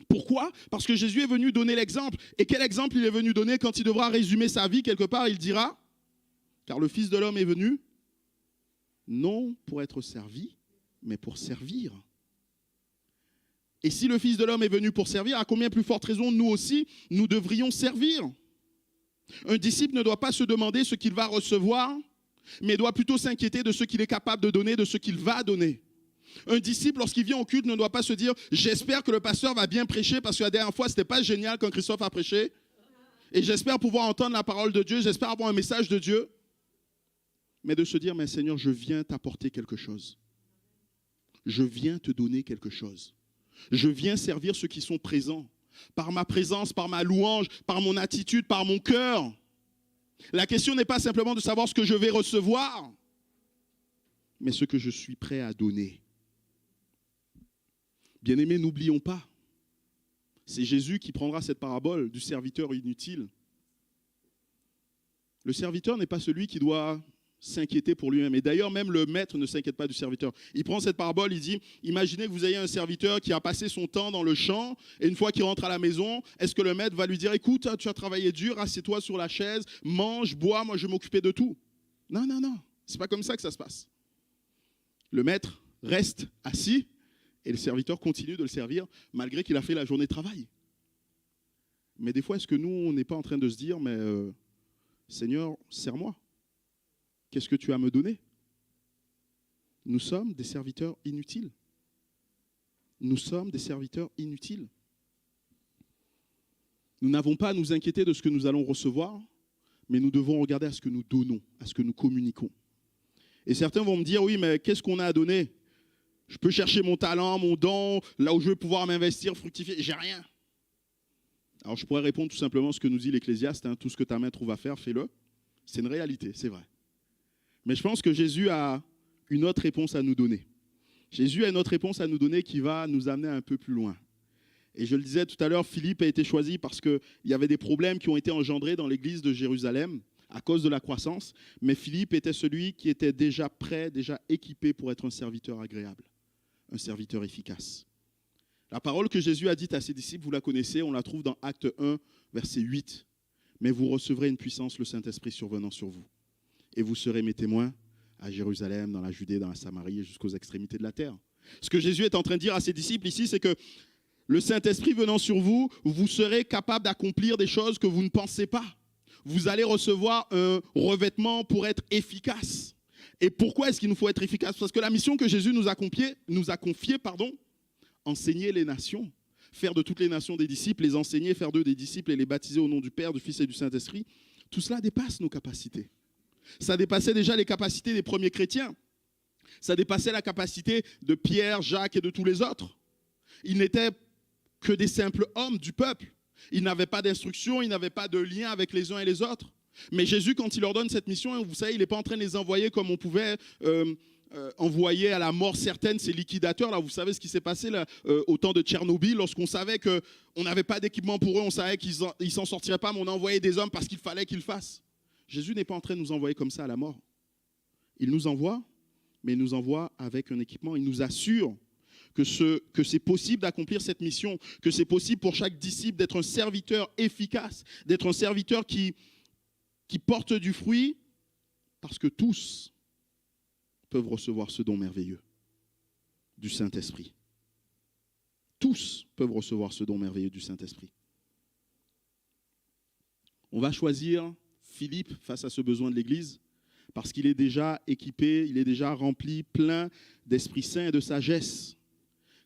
Pourquoi? Parce que Jésus est venu donner l'exemple. Et quel exemple il est venu donner quand il devra résumer sa vie quelque part? Il dira, car le Fils de l'homme est venu, non pour être servi, mais pour servir. Et si le Fils de l'homme est venu pour servir, à combien plus forte raison, nous aussi, nous devrions servir? Un disciple ne doit pas se demander ce qu'il va recevoir, mais doit plutôt s'inquiéter de ce qu'il est capable de donner, de ce qu'il va donner. Un disciple, lorsqu'il vient au culte, ne doit pas se dire « J'espère que le pasteur va bien prêcher parce que la dernière fois, ce n'était pas génial quand Christophe a prêché. Et j'espère pouvoir entendre la parole de Dieu, j'espère avoir un message de Dieu. » Mais de se dire « Mais Seigneur, je viens t'apporter quelque chose. Je viens te donner quelque chose. Je viens servir ceux qui sont présents. Par ma présence, par ma louange, par mon attitude, par mon cœur. » La question n'est pas simplement de savoir ce que je vais recevoir, mais ce que je suis prêt à donner. Bien-aimés, n'oublions pas, c'est Jésus qui prendra cette parabole du serviteur inutile. Le serviteur n'est pas celui qui doit s'inquiéter pour lui-même. Et d'ailleurs, même le maître ne s'inquiète pas du serviteur. Il prend cette parabole, il dit, imaginez que vous ayez un serviteur qui a passé son temps dans le champ, et une fois qu'il rentre à la maison, est-ce que le maître va lui dire, écoute, tu as travaillé dur, assieds-toi sur la chaise, mange, bois, moi je vais m'occuper de tout. Non, non, non, c'est pas comme ça que ça se passe. Le maître reste assis, et le serviteur continue de le servir, malgré qu'il a fait la journée de travail. Mais des fois, est-ce que nous, on n'est pas en train de se dire, mais Seigneur, sers-moi. Qu'est-ce que tu as à me donner? Nous sommes des serviteurs inutiles. Nous sommes des serviteurs inutiles. Nous n'avons pas à nous inquiéter de ce que nous allons recevoir, mais nous devons regarder à ce que nous donnons, à ce que nous communiquons. Et certains vont me dire, oui, mais qu'est-ce qu'on a à donner? Je peux chercher mon talent, mon don, là où je vais pouvoir m'investir, fructifier. J'ai rien. Alors je pourrais répondre tout simplement ce que nous dit l'Ecclésiaste, hein, tout ce que ta main trouve à faire, fais-le. C'est une réalité, c'est vrai. Mais je pense que Jésus a une autre réponse à nous donner. Jésus a une autre réponse à nous donner qui va nous amener un peu plus loin. Et je le disais tout à l'heure, Philippe a été choisi parce qu'il y avait des problèmes qui ont été engendrés dans l'église de Jérusalem à cause de la croissance. Mais Philippe était celui qui était déjà prêt, déjà équipé pour être un serviteur agréable, un serviteur efficace. La parole que Jésus a dite à ses disciples, vous la connaissez, on la trouve dans Acte 1, verset 8. « Mais vous recevrez une puissance, le Saint-Esprit survenant sur vous. Et vous serez mes témoins à Jérusalem, dans la Judée, dans la Samarie et jusqu'aux extrémités de la terre. » Ce que Jésus est en train de dire à ses disciples ici, c'est que le Saint-Esprit venant sur vous, vous serez capable d'accomplir des choses que vous ne pensez pas. Vous allez recevoir un revêtement pour être efficace. Et pourquoi est-ce qu'il nous faut être efficace? Parce que la mission que Jésus nous a confiée, enseigner les nations, faire de toutes les nations des disciples, les enseigner, faire d'eux des disciples et les baptiser au nom du Père, du Fils et du Saint-Esprit, tout cela dépasse nos capacités. Ça dépassait déjà les capacités des premiers chrétiens. Ça dépassait la capacité de Pierre, Jacques et de tous les autres. Ils n'étaient que des simples hommes du peuple. Ils n'avaient pas d'instruction, ils n'avaient pas de lien avec les uns et les autres. Mais Jésus, quand il leur donne cette mission, vous savez, il n'est pas en train de les envoyer comme on pouvait envoyer à la mort certaines, ces liquidateurs. Là, vous savez ce qui s'est passé là, au temps de Tchernobyl, lorsqu'on savait qu'on n'avait pas d'équipement pour eux, on savait qu'ils ne s'en sortiraient pas, mais on envoyait des hommes parce qu'il fallait qu'ils le fassent. Jésus n'est pas en train de nous envoyer comme ça à la mort. Il nous envoie, mais il nous envoie avec un équipement. Il nous assure que c'est possible d'accomplir cette mission, que c'est possible pour chaque disciple d'être un serviteur efficace, d'être un serviteur qui porte du fruit, parce que tous peuvent recevoir ce don merveilleux du Saint-Esprit. Tous peuvent recevoir ce don merveilleux du Saint-Esprit. On va choisir Philippe face à ce besoin de l'Église parce qu'il est déjà équipé, il est déjà rempli, plein d'Esprit Saint et de sagesse.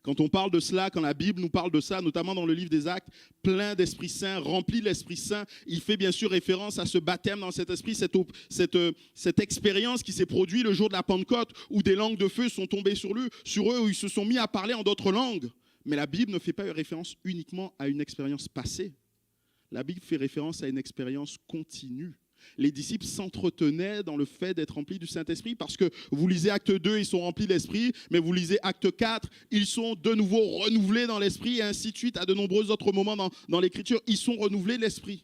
Quand on parle de cela, quand la Bible nous parle de ça, notamment dans le livre des Actes, plein d'Esprit Saint, rempli de l'Esprit Saint, il fait bien sûr référence à ce baptême dans cet esprit, cette expérience qui s'est produite le jour de la Pentecôte, où des langues de feu sont tombées sur eux, où ils se sont mis à parler en d'autres langues. Mais la Bible ne fait pas référence uniquement à une expérience passée. La Bible fait référence à une expérience continue. Les disciples s'entretenaient dans le fait d'être remplis du Saint-Esprit parce que vous lisez Acte 2, ils sont remplis de l'Esprit, mais vous lisez Acte 4, ils sont de nouveau renouvelés dans l'Esprit et ainsi de suite. À de nombreux autres moments dans l'Écriture, ils sont renouvelés de l'Esprit.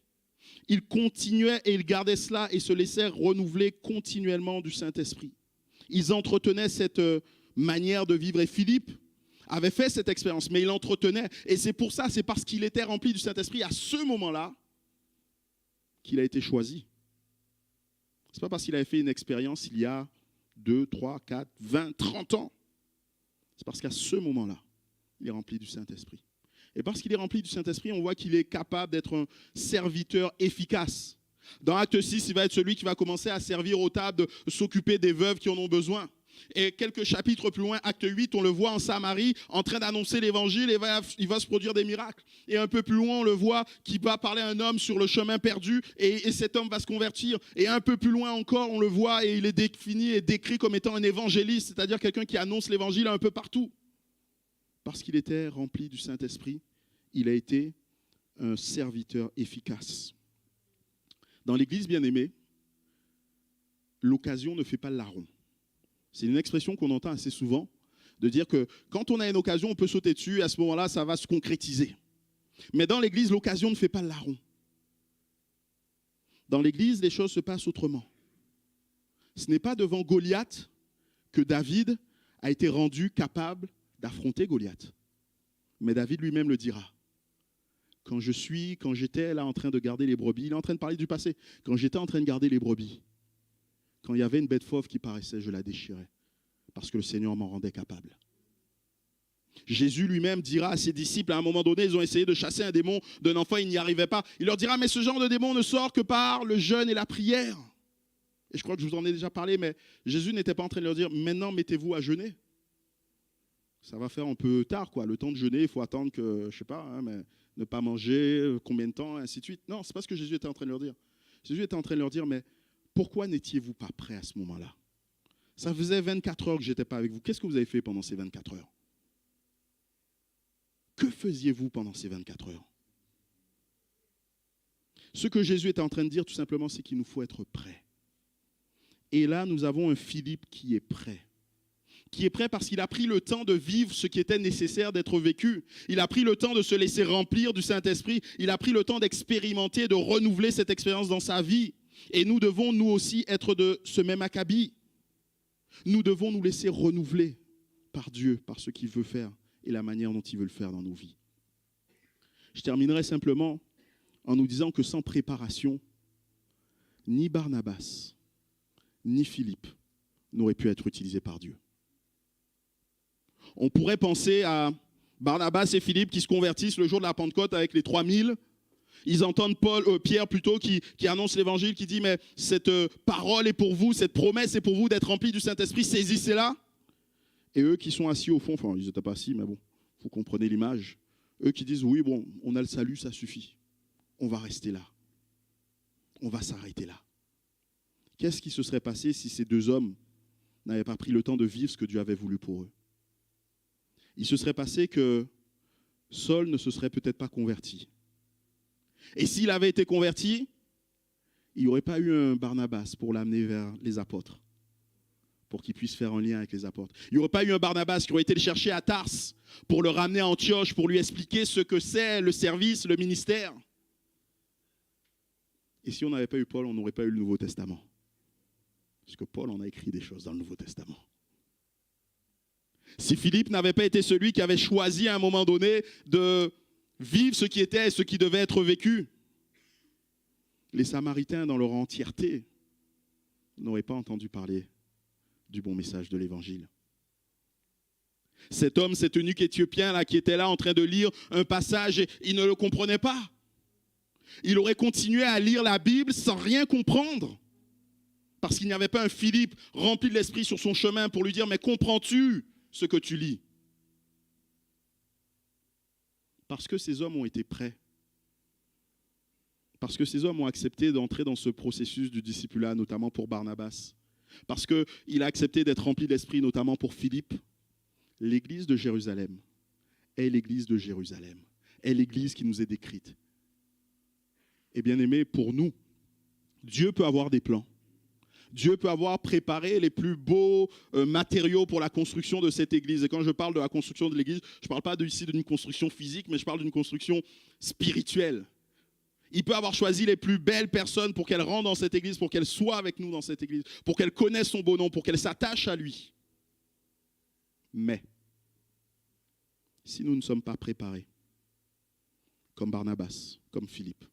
Ils continuaient et ils gardaient cela et se laissaient renouveler continuellement du Saint-Esprit. Ils entretenaient cette manière de vivre et Philippe avait fait cette expérience, mais il l'entretenait et c'est pour ça, c'est parce qu'il était rempli du Saint-Esprit à ce moment-là qu'il a été choisi. Ce n'est pas parce qu'il avait fait une expérience il y a 2, 3, 4, 20, 30 ans. C'est parce qu'à ce moment-là, il est rempli du Saint-Esprit. Et parce qu'il est rempli du Saint-Esprit, on voit qu'il est capable d'être un serviteur efficace. Dans Acte 6, il va être celui qui va commencer à servir aux tables, de s'occuper des veuves qui en ont besoin. Et quelques chapitres plus loin, Acte 8, on le voit en Samarie, en train d'annoncer l'évangile, et il va se produire des miracles. Et un peu plus loin, on le voit qui va parler à un homme sur le chemin perdu, et cet homme va se convertir. Et un peu plus loin encore, on le voit, et il est défini et décrit comme étant un évangéliste, c'est-à-dire quelqu'un qui annonce l'évangile un peu partout. Parce qu'il était rempli du Saint-Esprit, il a été un serviteur efficace. Dans l'Église bien-aimée, l'occasion ne fait pas le larron. C'est une expression qu'on entend assez souvent, de dire que quand on a une occasion, on peut sauter dessus, et à ce moment-là, ça va se concrétiser. Mais dans l'Église, l'occasion ne fait pas le larron. Dans l'Église, les choses se passent autrement. Ce n'est pas devant Goliath que David a été rendu capable d'affronter Goliath. Mais David lui-même le dira. Quand j'étais là en train de garder les brebis, il est en train de parler du passé, quand j'étais en train de garder les brebis, quand il y avait une bête fauve qui paraissait, je la déchirais, parce que le Seigneur m'en rendait capable. Jésus lui-même dira à ses disciples, à un moment donné, ils ont essayé de chasser un démon d'un enfant, ils n'y arrivaient pas. Il leur dira, mais ce genre de démon ne sort que par le jeûne et la prière. Et je crois que je vous en ai déjà parlé, mais Jésus n'était pas en train de leur dire, maintenant mettez-vous à jeûner. Ça va faire un peu tard, quoi. Le temps de jeûner, il faut attendre que, je ne sais pas, hein, mais ne pas manger, combien de temps, ainsi de suite. Non, ce n'est pas ce que Jésus était en train de leur dire. Jésus était en train de leur dire, mais pourquoi n'étiez-vous pas prêts à ce moment-là? Ça faisait 24 heures que je n'étais pas avec vous. Qu'est-ce que vous avez fait pendant ces 24 heures? Que faisiez-vous pendant ces 24 heures? Ce que Jésus était en train de dire, tout simplement, c'est qu'il nous faut être prêts. Et là, nous avons un Philippe qui est prêt. Qui est prêt parce qu'il a pris le temps de vivre ce qui était nécessaire d'être vécu. Il a pris le temps de se laisser remplir du Saint-Esprit. Il a pris le temps d'expérimenter, de renouveler cette expérience dans sa vie. Et nous devons, nous aussi, être de ce même acabit. Nous devons nous laisser renouveler par Dieu, par ce qu'il veut faire et la manière dont il veut le faire dans nos vies. Je terminerai simplement en nous disant que sans préparation, ni Barnabas, ni Philippe n'auraient pu être utilisés par Dieu. On pourrait penser à Barnabas et Philippe qui se convertissent le jour de la Pentecôte avec les 3000. Ils entendent Pierre plutôt qui annonce l'évangile, qui dit mais cette parole est pour vous, cette promesse est pour vous d'être remplis du Saint-Esprit, saisissez-la. Et eux qui sont assis au fond, enfin ils n'étaient pas assis mais bon, vous comprenez l'image. Eux qui disent oui bon, on a le salut, ça suffit. On va rester là. On va s'arrêter là. Qu'est-ce qui se serait passé si ces deux hommes n'avaient pas pris le temps de vivre ce que Dieu avait voulu pour eux? Il se serait passé que Saul ne se serait peut-être pas converti. Et s'il avait été converti, il n'y aurait pas eu un Barnabas pour l'amener vers les apôtres, pour qu'il puisse faire un lien avec les apôtres. Il n'y aurait pas eu un Barnabas qui aurait été le chercher à Tars pour le ramener à Antioche, pour lui expliquer ce que c'est le service, le ministère. Et si on n'avait pas eu Paul, on n'aurait pas eu le Nouveau Testament. Parce que Paul en a écrit des choses dans le Nouveau Testament. Si Philippe n'avait pas été celui qui avait choisi à un moment donné de vivre ce qui était et ce qui devait être vécu, les Samaritains dans leur entièreté n'auraient pas entendu parler du bon message de l'Évangile. Cet homme, cet eunuque éthiopien là, qui était là en train de lire un passage, et il ne le comprenait pas. Il aurait continué à lire la Bible sans rien comprendre. Parce qu'il n'y avait pas un Philippe rempli de l'Esprit sur son chemin pour lui dire « Mais comprends-tu ce que tu lis ?» Parce que ces hommes ont été prêts. Parce que ces hommes ont accepté d'entrer dans ce processus du discipulat, notamment pour Barnabas. Parce qu'il a accepté d'être rempli d'Esprit, notamment pour Philippe. L'église de Jérusalem est l'église de Jérusalem, est l'église qui nous est décrite. Et bien aimé, pour nous, Dieu peut avoir des plans. Dieu peut avoir préparé les plus beaux matériaux pour la construction de cette église. Et quand je parle de la construction de l'église, je ne parle pas ici d'une construction physique, mais je parle d'une construction spirituelle. Il peut avoir choisi les plus belles personnes pour qu'elles rentrent dans cette église, pour qu'elles soient avec nous dans cette église, pour qu'elles connaissent son beau nom, pour qu'elles s'attachent à lui. Mais, si nous ne sommes pas préparés, comme Barnabas, comme Philippe,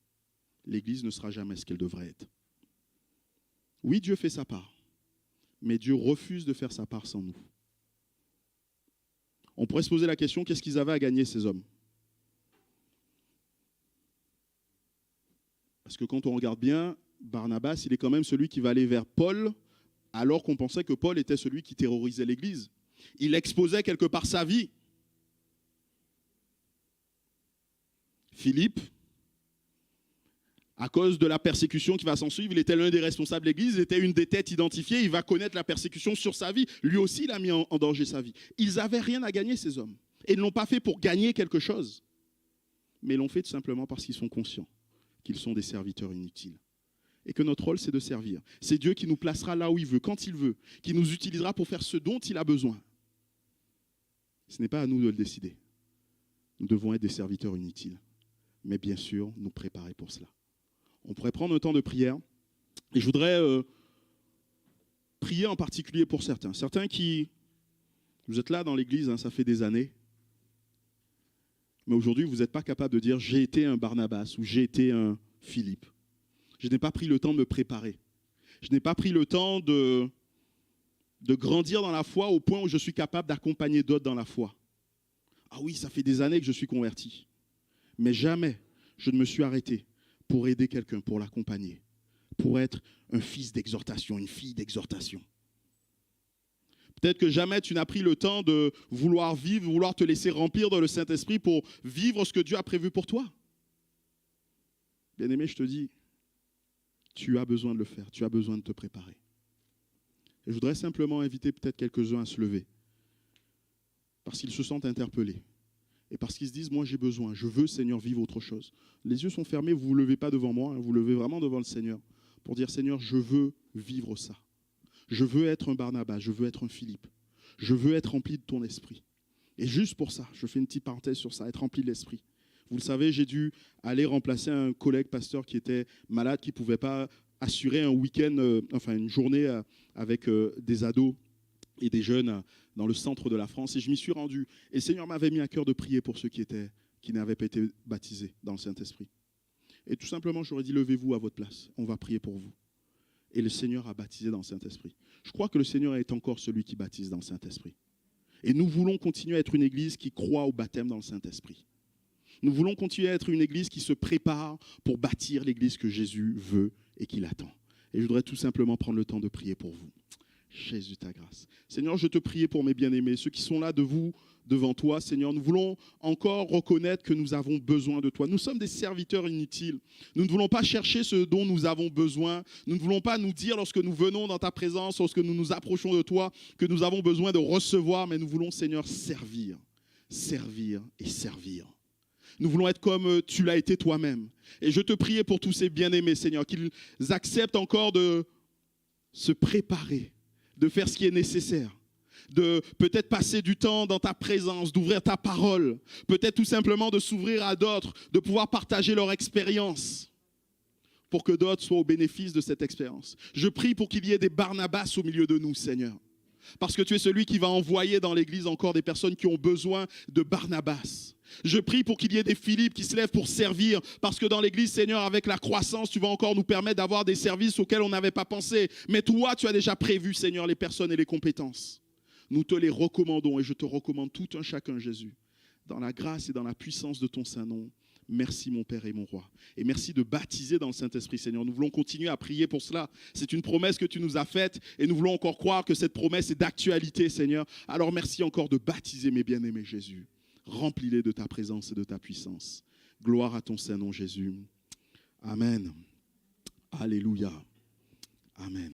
l'église ne sera jamais ce qu'elle devrait être. Oui, Dieu fait sa part, mais Dieu refuse de faire sa part sans nous. On pourrait se poser la question, qu'est-ce qu'ils avaient à gagner, ces hommes? Parce que quand on regarde bien, Barnabas, il est quand même celui qui va aller vers Paul, alors qu'on pensait que Paul était celui qui terrorisait l'Église. Il exposait quelque part sa vie. Philippe, à cause de la persécution qui va s'en suivre, il était l'un des responsables de l'Église, il était une des têtes identifiées, il va connaître la persécution sur sa vie. Lui aussi, il a mis en danger sa vie. Ils n'avaient rien à gagner, ces hommes. Et ils ne l'ont pas fait pour gagner quelque chose, mais ils l'ont fait tout simplement parce qu'ils sont conscients qu'ils sont des serviteurs inutiles. Et que notre rôle, c'est de servir. C'est Dieu qui nous placera là où il veut, quand il veut, qui nous utilisera pour faire ce dont il a besoin. Ce n'est pas à nous de le décider. Nous devons être des serviteurs inutiles. Mais bien sûr, nous préparer pour cela. On pourrait prendre un temps de prière. Et je voudrais prier en particulier pour certains. Certains qui, vous êtes là dans l'église, hein, ça fait des années. Mais aujourd'hui, vous n'êtes pas capable de dire « j'ai été un Barnabas » ou « j'ai été un Philippe ». Je n'ai pas pris le temps de me préparer. Je n'ai pas pris le temps de grandir dans la foi au point où je suis capable d'accompagner d'autres dans la foi. Ah oui, ça fait des années que je suis converti. Mais jamais je ne me suis arrêté pour aider quelqu'un, pour l'accompagner, pour être un fils d'exhortation, une fille d'exhortation. Peut-être que jamais tu n'as pris le temps de vouloir vivre, vouloir te laisser remplir dans le Saint-Esprit pour vivre ce que Dieu a prévu pour toi. Bien-aimé, je te dis, tu as besoin de le faire, tu as besoin de te préparer. Et je voudrais simplement inviter peut-être quelques-uns à se lever, parce qu'ils se sentent interpellés, et parce qu'ils se disent, moi j'ai besoin, je veux, Seigneur, vivre autre chose. Les yeux sont fermés, vous ne vous levez pas devant moi, vous levez vraiment devant le Seigneur, pour dire, Seigneur, je veux vivre ça. Je veux être un Barnabas, je veux être un Philippe, je veux être rempli de ton esprit. Et juste pour ça, je fais une petite parenthèse sur ça, être rempli de l'esprit. Vous le savez, j'ai dû aller remplacer un collègue pasteur qui était malade, qui ne pouvait pas assurer un week-end, une journée avec des ados et des jeunes dans le centre de la France. Et je m'y suis rendu. Et le Seigneur m'avait mis à cœur de prier pour ceux qui n'avaient pas été baptisés dans le Saint-Esprit. Et tout simplement, j'aurais dit, levez-vous à votre place. On va prier pour vous. Et le Seigneur a baptisé dans le Saint-Esprit. Je crois que le Seigneur est encore celui qui baptise dans le Saint-Esprit. Et nous voulons continuer à être une église qui croit au baptême dans le Saint-Esprit. Nous voulons continuer à être une église qui se prépare pour bâtir l'église que Jésus veut et qu'il attend. Et je voudrais tout simplement prendre le temps de prier pour vous. Jésus, ta grâce. Seigneur, je te prie pour mes bien-aimés, ceux qui sont là devant toi, Seigneur. Nous voulons encore reconnaître que nous avons besoin de toi. Nous sommes des serviteurs inutiles. Nous ne voulons pas chercher ce dont nous avons besoin. Nous ne voulons pas nous dire lorsque nous venons dans ta présence, lorsque nous nous approchons de toi, que nous avons besoin de recevoir, mais nous voulons, Seigneur, servir, servir et servir. Nous voulons être comme tu l'as été toi-même. Et je te prie pour tous ces bien-aimés, Seigneur, qu'ils acceptent encore de se préparer, de faire ce qui est nécessaire, de peut-être passer du temps dans ta présence, d'ouvrir ta parole, peut-être tout simplement de s'ouvrir à d'autres, de pouvoir partager leur expérience pour que d'autres soient au bénéfice de cette expérience. Je prie pour qu'il y ait des Barnabas au milieu de nous, Seigneur, parce que tu es celui qui va envoyer dans l'Église encore des personnes qui ont besoin de Barnabas. Je prie pour qu'il y ait des Philippe qui se lèvent pour servir, parce que dans l'Église, Seigneur, avec la croissance, tu vas encore nous permettre d'avoir des services auxquels on n'avait pas pensé. Mais toi, tu as déjà prévu, Seigneur, les personnes et les compétences. Nous te les recommandons et je te recommande tout un chacun, Jésus, dans la grâce et dans la puissance de ton saint nom. Merci mon Père et mon Roi. Et merci de baptiser dans le Saint-Esprit, Seigneur. Nous voulons continuer à prier pour cela. C'est une promesse que tu nous as faite et nous voulons encore croire que cette promesse est d'actualité, Seigneur. Alors merci encore de baptiser mes bien-aimés, Jésus. Remplis-les de ta présence et de ta puissance. Gloire à ton Saint-Nom, Jésus. Amen. Alléluia. Amen.